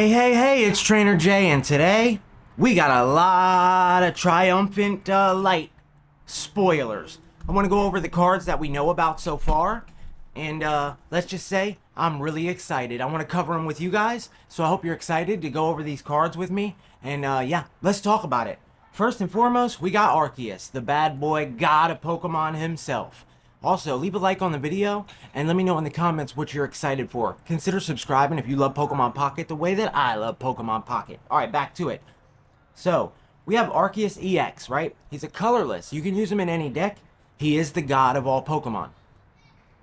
Hey, it's Trainer Jay, and today we got a lot of Triumphant Light spoilers. I want to go over the cards that we know about so far, and let's just say I'm really excited. I want to cover them with you guys, so I hope you're excited to go over these cards with me, and yeah, let's talk about it. First and foremost, we got Arceus, the bad boy god of Pokemon himself. Also, leave a like on the video and let me know in the comments what you're excited for. Consider subscribing if you love Pokemon Pocket the way that I love Pokemon Pocket. Alright, back to it. So, we have Arceus EX, right? He's a colorless. You can use him in any deck. He is the god of all Pokemon.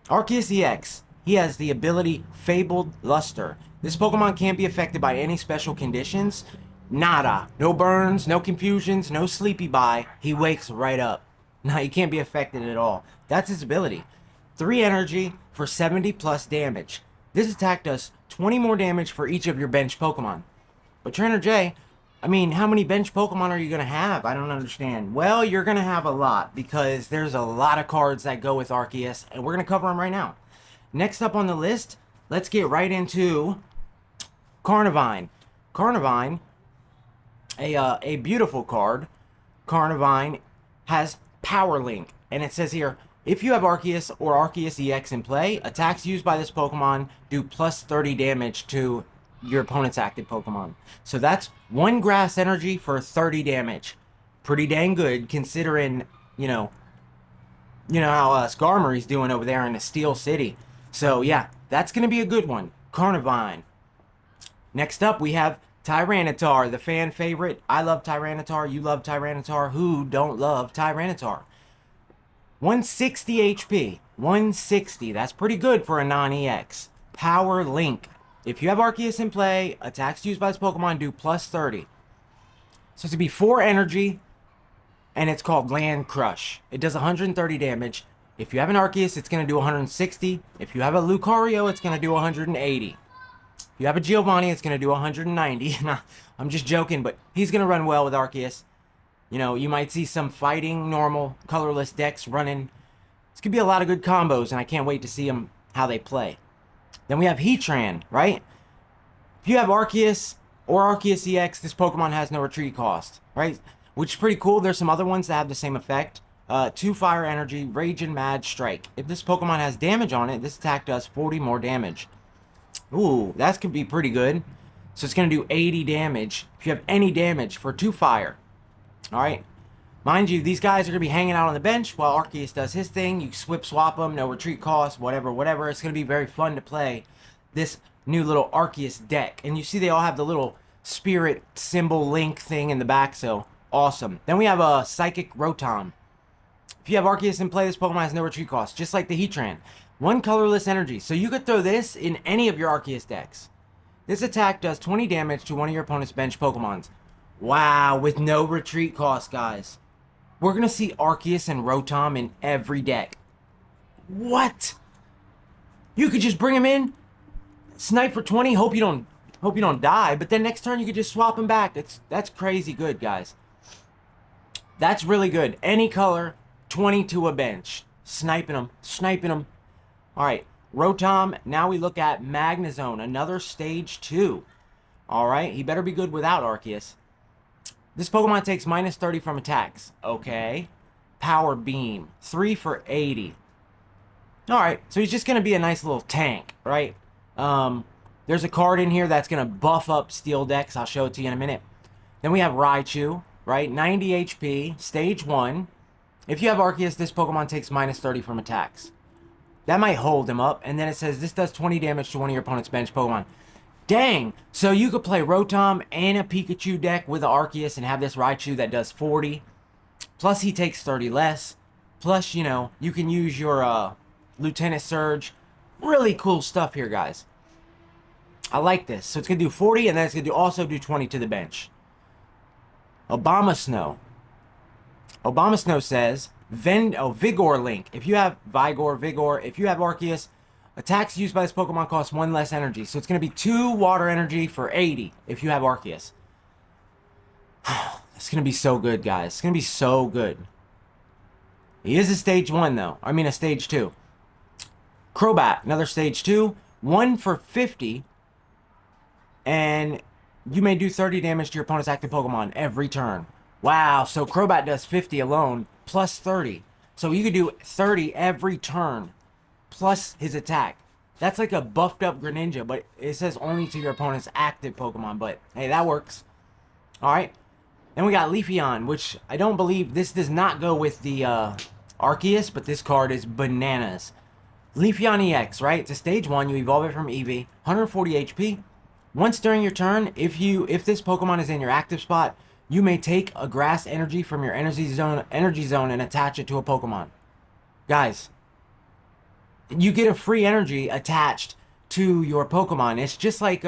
Arceus EX. He has the ability Fabled Luster. This Pokemon can't be affected by any special conditions. Nada. No burns, no confusions, no sleepy bye. He wakes right up. Now, he can't be affected at all. That's his ability. 3 energy for 70 plus damage. This attack does 20 more damage for each of your bench Pokemon. But Trainer J, I mean, how many bench Pokemon are you going to have? I don't understand. Well, you're going to have a lot because there's a lot of cards that go with Arceus, and we're going to cover them right now. Next up on the list, let's get right into Carnivine. Carnivine, a beautiful card. Carnivine has Power Link, and it says here, if you have Arceus or Arceus EX in play, attacks used by this Pokemon do plus 30 damage to your opponent's active Pokemon. So that's 1 grass energy for 30 damage. Pretty dang good considering, you know how Skarmory's doing over there in the Steel City. So yeah, that's going to be a good one. Carnivine. Next up, we have Tyranitar, the fan favorite. I love Tyranitar. You love Tyranitar. Who don't love Tyranitar? 160 HP. 160. That's pretty good for a non-EX. Power Link. If you have Arceus in play, attacks used by this Pokemon do plus 30. So it's going to be 4 energy, and it's called Land Crush. It does 130 damage. If you have an Arceus, it's going to do 160. If you have a Lucario, it's going to do 180. If you have a Giovanni, it's going to do 190. Nah, I'm just joking, but he's going to run well with Arceus. You know, you might see some fighting, normal, colorless decks running. It's going to be a lot of good combos, and I can't wait to see them, how they play. Then we have Heatran, right? If you have Arceus or Arceus EX, this Pokemon has no retreat cost, right? Which is pretty cool. There's some other ones that have the same effect. 2 fire energy, Rage and Mad Strike. If this Pokemon has damage on it, this attack does 40 more damage. Ooh, that could be pretty good. So it's going to do 80 damage if you have any damage for 2 fire. Alright. Mind you, these guys are going to be hanging out on the bench while Arceus does his thing. You swap them, no retreat cost, whatever. It's going to be very fun to play this new little Arceus deck. And you see they all have the little spirit symbol link thing in the back, so awesome. Then we have a Psychic Rotom. If you have Arceus in play, this Pokemon has no retreat cost, just like the Heatran. 1 colorless energy, so you could throw this in any of your Arceus decks. This attack does 20 damage to one of your opponent's bench Pokemons. Wow, with no retreat cost, guys. We're going to see Arceus and Rotom in every deck. What? You could just bring him in, snipe for 20, hope you don't die, but then next turn you could just swap him back. That's crazy good, guys. That's really good. Any color, 20 to a bench. Sniping them. Alright, Rotom, now we look at Magnezone, another stage 2. Alright, he better be good without Arceus. This Pokemon takes minus 30 from attacks. Okay. Power Beam, 3 for 80. Alright, so he's just going to be a nice little tank, right? There's a card in here that's going to buff up Steel decks. I'll show it to you in a minute. Then we have Raichu, right? 90 HP, stage 1. If you have Arceus, this Pokemon takes minus 30 from attacks. That might hold him up. And then it says this does 20 damage to one of your opponent's bench Pokemon. Dang! So you could play Rotom and a Pikachu deck with an Arceus and have this Raichu that does 40. Plus he takes 30 less. Plus, you know, you can use your Lieutenant Surge. Really cool stuff here, guys. I like this. So it's going to do 40 and then it's going to also do 20 to the bench. Abomasnow. Abomasnow says Vigor Link. If you have Vigor, if you have Arceus, attacks used by this Pokemon cost 1 less energy. So it's going to be 2 water energy for 80 if you have Arceus. It's going to be so good, guys. It's going to be so good. He is a stage 1, though. I mean, a stage 2. Crobat, another stage 2. 1 for 50. and you may do 30 damage to your opponent's active Pokemon every turn. Wow, so Crobat does 50 alone, plus 30. So you could do 30 every turn, plus his attack. That's like a buffed up Greninja, but it says only to your opponent's active Pokemon. But hey, that works. Alright. Then we got Leafeon, which I don't believe this does not go with the Arceus, but this card is bananas. Leafeon EX, right? It's a stage 1, you evolve it from Eevee, 140 HP. Once during your turn, if this Pokemon is in your active spot, you may take a grass energy from your energy zone and attach it to a Pokemon. Guys, you get a free energy attached to your Pokemon. It's just like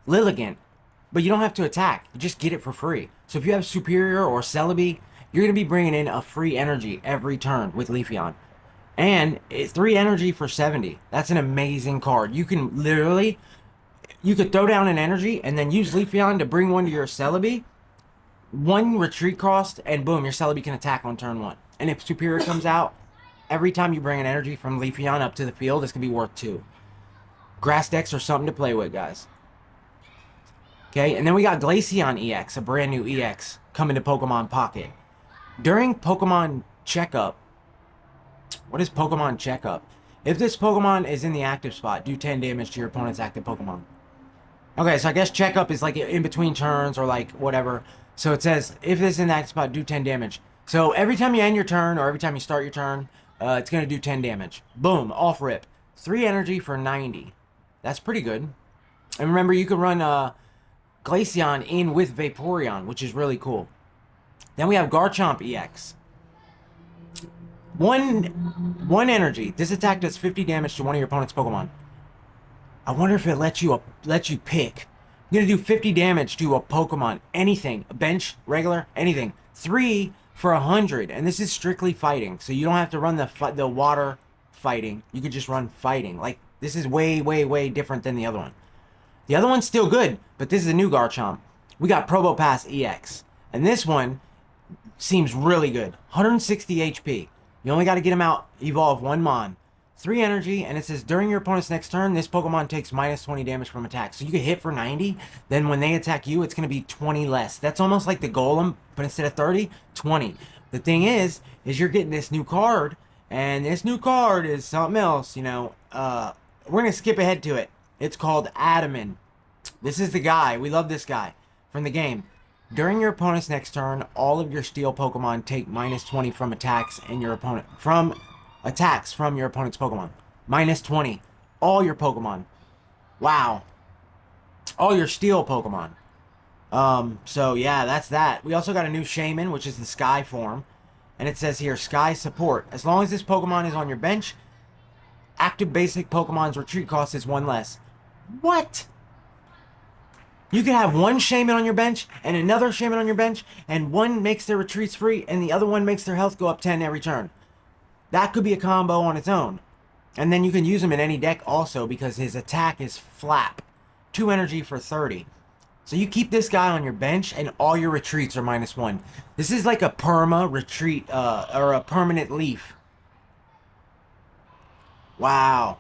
Lilligant, but you don't have to attack. You just get it for free. So if you have Superior or Celebi, you're going to be bringing in a free energy every turn with Leafeon. And it's 3 energy for 70. That's an amazing card. You can literally, you could throw down an energy and then use Leafeon to bring one to your Celebi. 1 retreat cost, and boom, your Celebi can attack on turn 1. And if Superior comes out, every time you bring an energy from Leafeon up to the field, it's going to be worth 2. Grass decks are something to play with, guys. Okay, and then we got Glaceon EX, a brand new EX, coming to Pokemon Pocket. During Pokemon Checkup, what is Pokemon Checkup? If this Pokemon is in the active spot, do 10 damage to your opponent's active Pokemon. Okay, so I guess Checkup is like in between turns or like whatever. So it says, if this is in the active spot, do 10 damage. So every time you end your turn or every time you start your turn, it's going to do 10 damage. Boom, off rip. 3 energy for 90. That's pretty good. And remember, you can run Glaceon in with Vaporeon, which is really cool. Then we have Garchomp EX. One energy. This attack does 50 damage to one of your opponent's Pokemon. I wonder if it lets you pick. You're gonna do 50 damage to a Pokemon. Anything. A bench, regular, anything. 3 for 100. And this is strictly fighting. So you don't have to run the water fighting. You could just run fighting. Like, this is way, way, way different than the other one. The other one's still good, but this is a new Garchomp. We got Probopass EX. And this one seems really good. 160 HP. You only got to get him out, evolve 1 Mon. 3 energy, and it says during your opponent's next turn, this Pokemon takes minus 20 damage from attack. So you can hit for 90, then when they attack you, it's going to be 20 less. That's almost like the Golem, but instead of 30, 20. The thing is you're getting this new card, and this new card is something else, you know. We're going to skip ahead to it. It's called Adaman. This is the guy. We love this guy from the game. During your opponent's next turn, all of your steel Pokemon take minus 20 from attacks and your opponent from your opponent's Pokemon. Minus 20. All your Pokemon. Wow. All your steel Pokemon. So yeah, that's that. We also got a new Shaman, which is the Sky form. And it says here, Sky support. As long as this Pokemon is on your bench, active basic Pokemon's retreat cost is 1 less. What? You can have 1 Shaman on your bench and another Shaman on your bench, and one makes their retreats free and the other one makes their health go up 10 every turn. That could be a combo on its own. And then you can use him in any deck also because his attack is Flap. 2 energy for 30. So you keep this guy on your bench and all your retreats are minus 1. This is like a perma retreat, or a permanent leaf. Wow.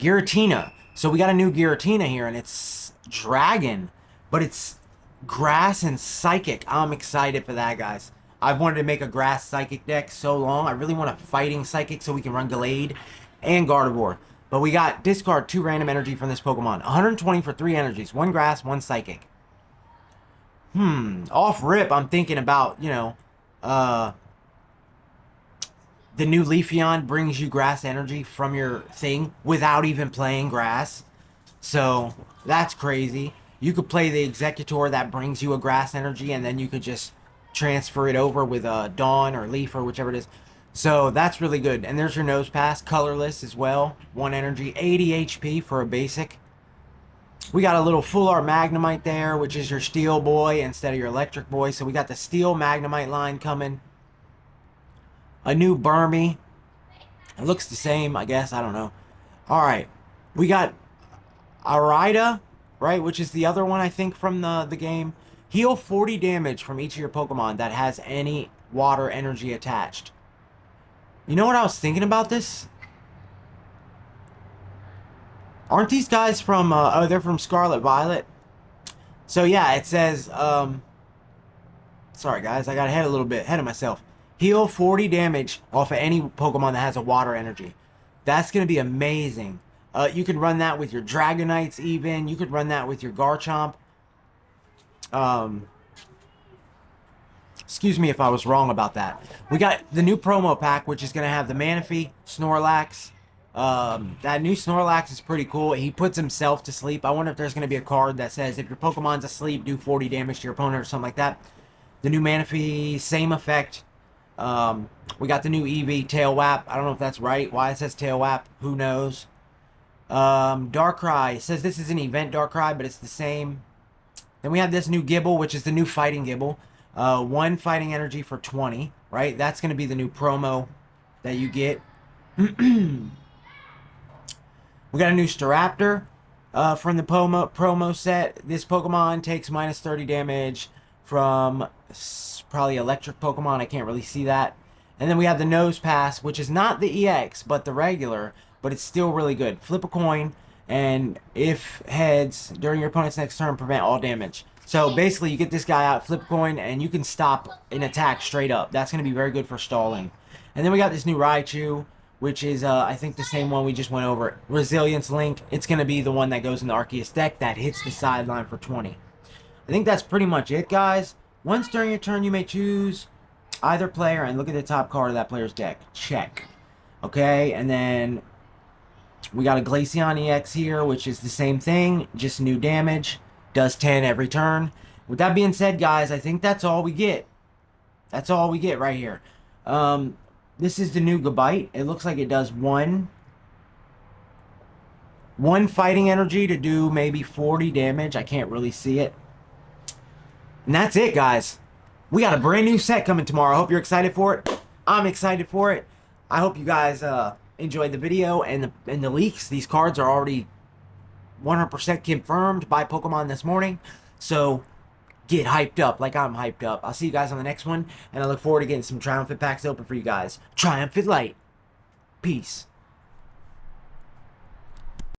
Giratina. So we got a new Giratina here, and it's Dragon, but it's Grass and Psychic. I'm excited for that, guys. I've wanted to make a Grass Psychic deck so long. I really want a Fighting Psychic so we can run Gallade and Gardevoir. But we got discard 2 random energy from this Pokemon. 120 for 3 energies. 1 Grass, 1 Psychic. Off rip, I'm thinking about, you know, the new Leafeon brings you grass energy from your thing without even playing grass. So, that's crazy. You could play the Executor that brings you a grass energy, and then you could just transfer it over with a Dawn or Leaf or whichever it is. So, that's really good. And there's your Nose Pass, colorless as well. 1 energy, 80 HP for a basic. We got a little Full Art Magnemite there, which is your Steel Boy instead of your Electric Boy. So, we got the Steel Magnemite line coming. A new Burmy. It looks the same, I guess. I don't know. Alright. We got Arida, right? Which is the other one, I think, from the game. Heal 40 damage from each of your Pokemon that has any water energy attached. You know what I was thinking about this? Aren't these guys from, oh, they're from Scarlet Violet? So yeah, it says, sorry guys, I got ahead a little bit, ahead of myself. Heal 40 damage off of any Pokemon that has a water energy. That's going to be amazing. You can run that with your Dragonites even. You could run that with your Garchomp. Excuse me if I was wrong about that. We got the new promo pack, which is going to have the Manaphy, Snorlax. That new Snorlax is pretty cool. He puts himself to sleep. I wonder if there's going to be a card that says if your Pokemon's asleep, do 40 damage to your opponent or something like that. The new Manaphy, same effect. We got the new Eevee, Tail Whap. I don't know if that's right. Why it says Tail Whap, who knows. Darkrai. It says this is an event Darkrai, but it's the same. Then we have this new Gibble, which is the new fighting Gibble. 1 fighting energy for 20, right? That's going to be the new promo that you get. We got a new Staraptor from the promo set. This Pokemon takes minus 30 damage from probably electric Pokemon. I can't really see that. And then we have the Nose Pass, which is not the EX, but the regular, but it's still really good. Flip a coin, and if heads during your opponent's next turn, prevent all damage. So basically, you get this guy out, flip a coin, and you can stop an attack straight up. That's going to be very good for stalling. And then we got this new Raichu, which is, I think, the same one we just went over. Resilience Link. It's going to be the one that goes in the Arceus deck that hits the sideline for 20. I think that's pretty much it, guys. Once during your turn, you may choose either player and look at the top card of that player's deck. Check. Okay, and then we got a Glaceon EX here, which is the same thing, just new damage. Does 10 every turn. With that being said, guys, I think that's all we get. That's all we get right here. This is the new Gabite. It looks like it does one fighting energy to do maybe 40 damage. I can't really see it. And that's it, guys. We got a brand new set coming tomorrow. I hope you're excited for it. I'm excited for it. I hope you guys enjoyed the video and the leaks. These cards are already 100% confirmed by Pokemon this morning. So get hyped up like I'm hyped up. I'll see you guys on the next one. And I look forward to getting some Triumphant packs open for you guys. Triumphant Light. Peace.